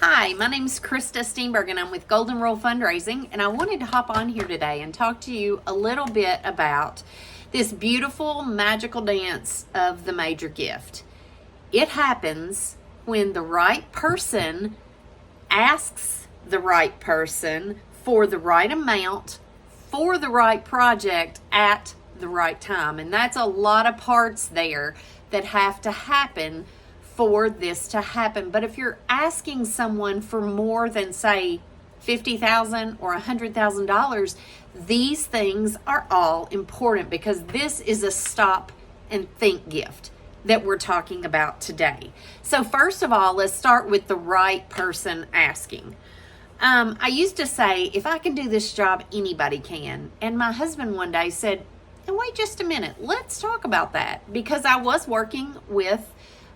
Hi, my name is Krista Steenberg and I'm with Golden Rule Fundraising, and I wanted to hop on here today and talk to you a little bit about this beautiful magical dance of the major gift. It happens when the right person asks the right person for the right amount for the right project at the right time. And that's a lot of parts there that have to happen for this to happen. But if you're asking someone for more than, say, $50,000 or $100,000, these things are all important, because this is a stop and think gift that we're talking about today. So first of all, let's start with the right person asking. I used to say, if I can do this job, anybody can. And my husband one day said, and wait just a minute, let's talk about that. Because I was working with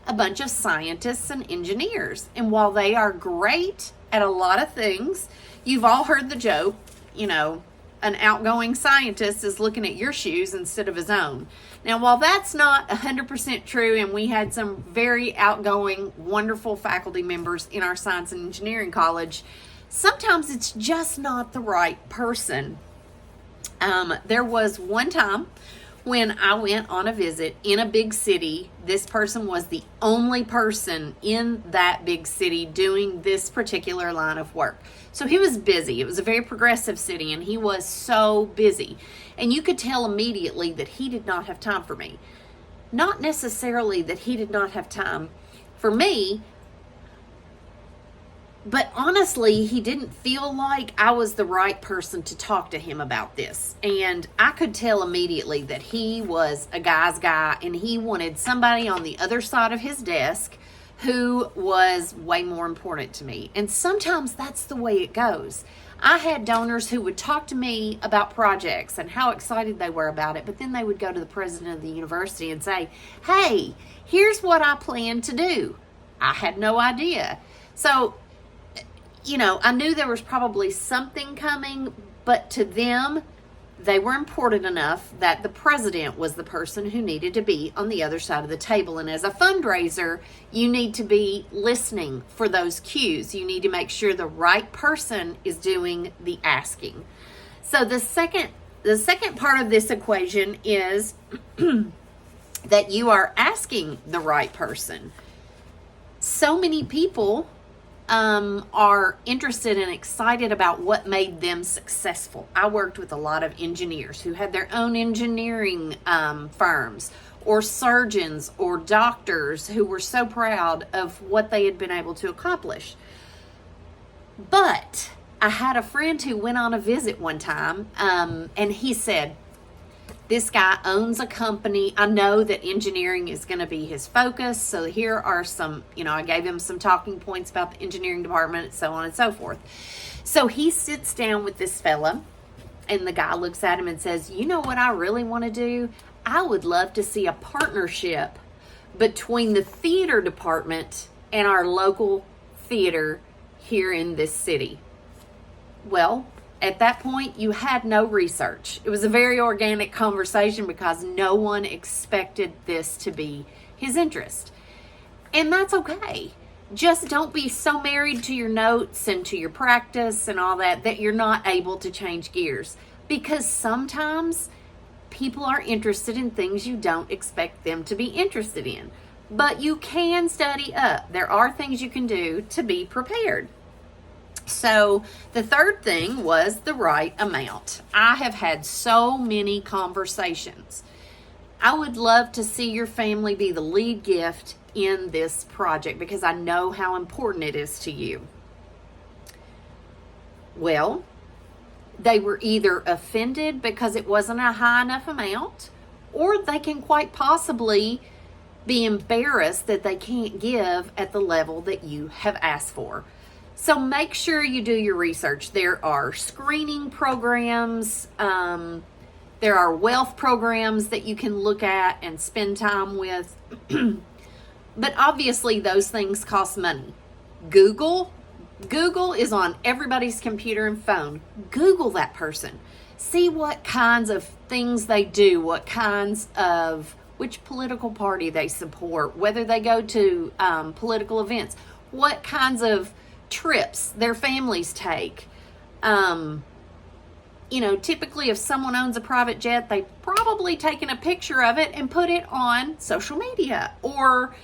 a bunch of scientists and engineers. And while they are great at a lot of things, you've all heard the joke, an outgoing scientist is looking at your shoes instead of his own. Now, while that's not 100% true, and we had some very outgoing, wonderful faculty members in our science and engineering college, sometimes it's just not the right person. There was one time when I went on a visit in a big city. This person was the only person in that big city doing this particular line of work. So he was busy. It was a very progressive city, and he was so busy. And you could tell immediately that he did not have time for me. Not necessarily that he did not have time for me, but honestly, he didn't feel like I was the right person to talk to him about this. And I could tell immediately that he was a guy's guy, and he wanted somebody on the other side of his desk who was way more important to me. And sometimes that's the way it goes. I had donors who would talk to me about projects and how excited they were about it, but then they would go to the president of the university and say, hey, here's what I plan to do. I had no idea. So I knew there was probably something coming, but to them, they were important enough that the president was the person who needed to be on the other side of the table. And as a fundraiser, you need to be listening for those cues. You need to make sure the right person is doing the asking. So the second part of this equation is that you are asking the right person. So many people are interested and excited about what made them successful. I worked with a lot of engineers who had their own engineering firms, or surgeons or doctors who were so proud of what they had been able to accomplish. But I had a friend who went on a visit one time, and he said, this guy owns a company. I know that engineering is going to be his focus. So here are some, I gave him some talking points about the engineering department, so on and so forth. So he sits down with this fella, and the guy looks at him and says, you know what I really want to do? I would love to see a partnership between the theater department and our local theater here in this city. Well, at that point, you had no research. It was a very organic conversation because no one expected this to be his interest. And that's okay. Just don't be so married to your notes and to your practice and all that you're not able to change gears. Because sometimes people are interested in things you don't expect them to be interested in. But you can study up. There are things you can do to be prepared. So the third thing was the right amount. I have had so many conversations. I would love to see your family be the lead gift in this project because I know how important it is to you. Well, they were either offended because it wasn't a high enough amount, or they can quite possibly be embarrassed that they can't give at the level that you have asked for. So make sure you do your research. There are screening programs, there are wealth programs that you can look at and spend time with. But obviously those things cost money. Google is on everybody's computer and phone. Google that person. See what kinds of things they do, which political party they support, whether they go to political events, what kinds of trips their families take. Typically if someone owns a private jet, they've probably taken a picture of it and put it on social media, or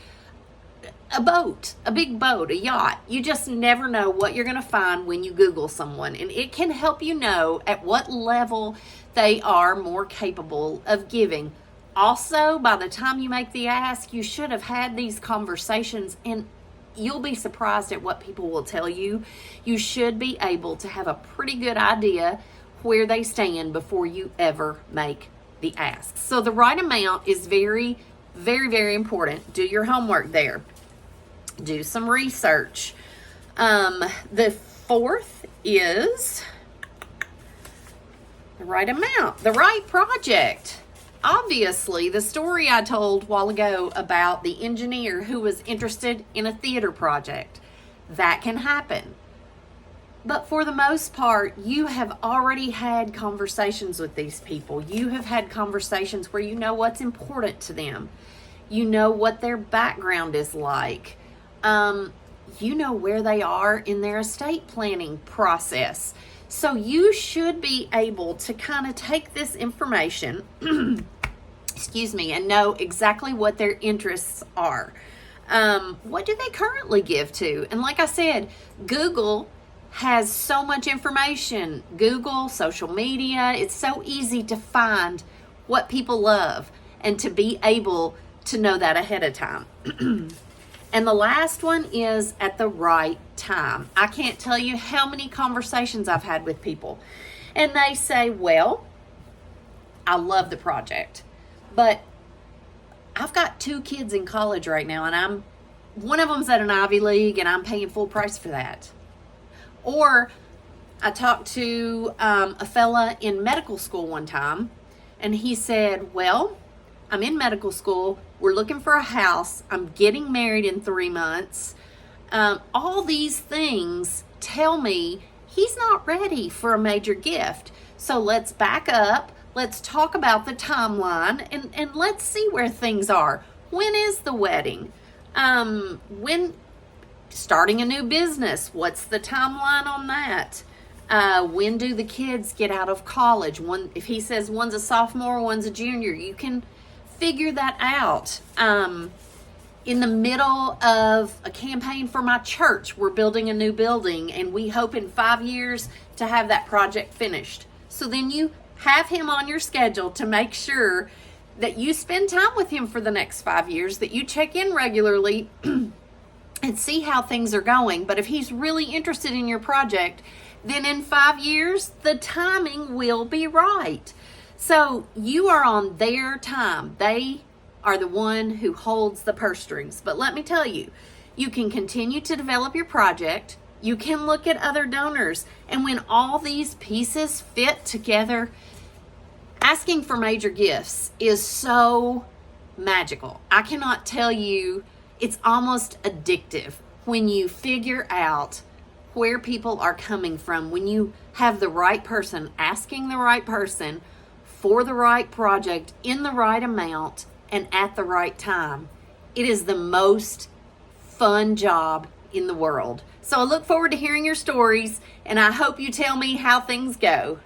a boat, a big boat, a yacht. You just never know what you're going to find when you Google someone, and it can help you know at what level they are more capable of giving. Also, by the time you make the ask, you should have had these conversations, and you'll be surprised at what people will tell you. You should be able to have a pretty good idea where they stand before you ever make the ask. So the right amount is very, very, very important. Do your homework there. Do some research. The fourth is the right amount, the right project. Obviously, the story I told a while ago about the engineer who was interested in a theater project, that can happen. But for the most part, you have already had conversations with these people. You have had conversations where you know what's important to them. You know what their background is like. You know where they are in their estate planning process. So you should be able to kind of take this information, and know exactly what their interests are. What do they currently give to? And like I said, Google has so much information. Google, social media, it's so easy to find what people love and to be able to know that ahead of time. And the last one is at the right time. I can't tell you how many conversations I've had with people, and they say, well, I love the project, but I've got 2 kids in college right now, and one of them's at an Ivy League, and I'm paying full price for that. Or I talked to a fella in medical school one time, and he said, well, I'm in medical school, we're looking for a house, I'm getting married in 3 months. All these things tell me he's not ready for a major gift. So let's back up, let's talk about the timeline, and let's see where things are. When is the wedding? When starting a new business, what's the timeline on that? When do the kids get out of college? If he says one's a sophomore, one's a junior, you can figure that out. In the middle of a campaign for my church, we're building a new building, and we hope in 5 years to have that project finished. So then you have him on your schedule to make sure that you spend time with him for the next 5 years, that you check in regularly and see how things are going. But if he's really interested in your project, then in 5 years, the timing will be right. So you are on their time. They are the one who holds the purse strings. But let me tell you, you can continue to develop your project. You can look at other donors. And when all these pieces fit together, asking for major gifts is so magical. I cannot tell you, it's almost addictive when you figure out where people are coming from, when you have the right person asking the right person for the right project in the right amount and at the right time. It is the most fun job in the world. So I look forward to hearing your stories, and I hope you tell me how things go.